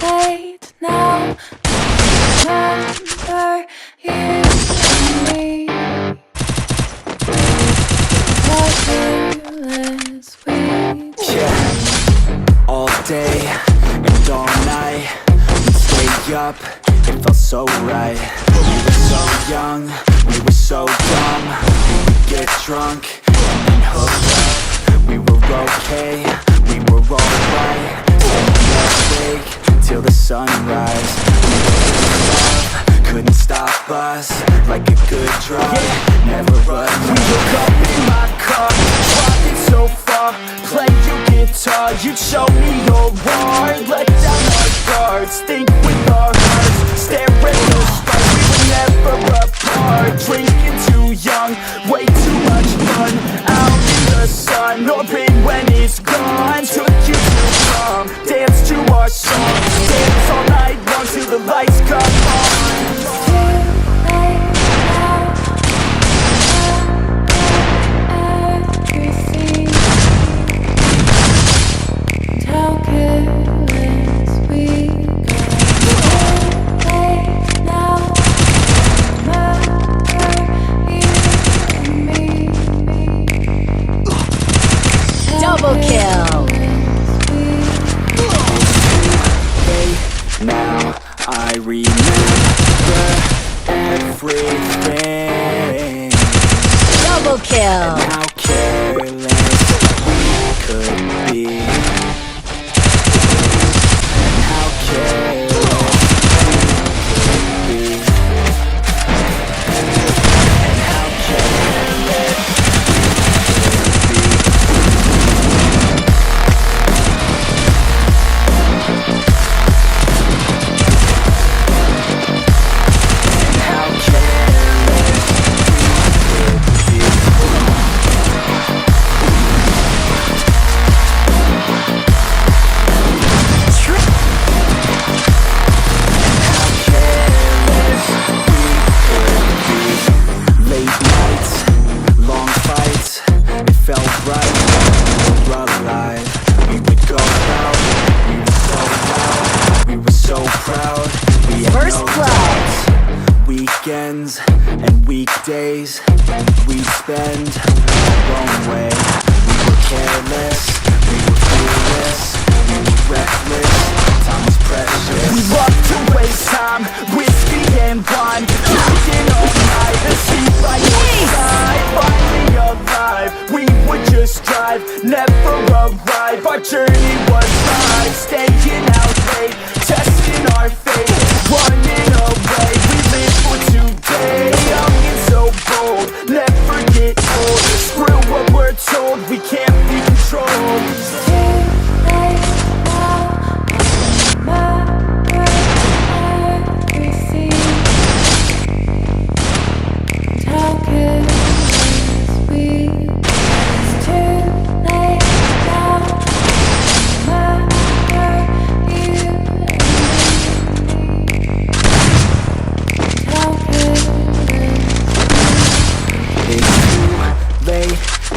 late now. Remember you and me. Careless we Yeah, all day and all night we'd stay up, it felt so right. We were so young, we were so dumb. We would get drunk and then hook up. We were okay, we were alright. Staying awake till the sunrise. We were in love, couldn't stop us. Like a good drug, never run. We woke up in my car, driving so far. Play your guitar, you'd show me your heart. Let down our guards, think with our hearts. Stare at the stars, we were never apart. Drinking too young, way too much fun. Out in the sun, or pain when it's gone. Took you to prom, dance to our song. Dance all night long till the lights come on. Double kill. Now I remember everything. Double kill. And how careless we could be. And how careless we could be. And how careless and weekdays we'd spend our own way. We were careless, we were fearless, we were reckless. Time was precious. We loved to waste time, whiskey and wine. Drinking all night, the street like outside. Finally alive, we would just drive, never arrive. Our journey was live, staying out late, testing our fate, running away. We live for today, young and so bold, never get old. Screw what we're told, we can't be controlled.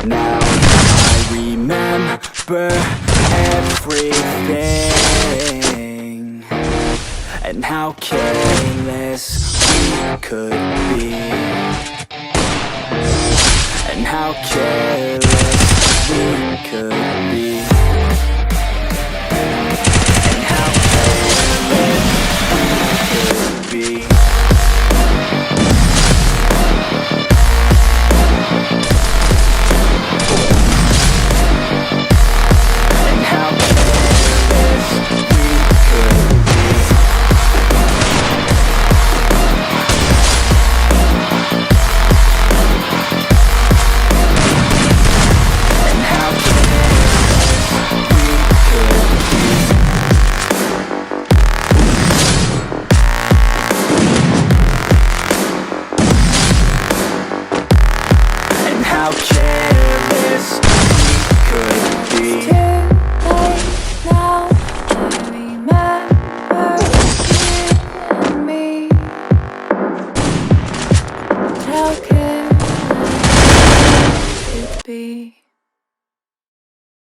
Now I remember everything. And how careless we could be. And how careless we could be.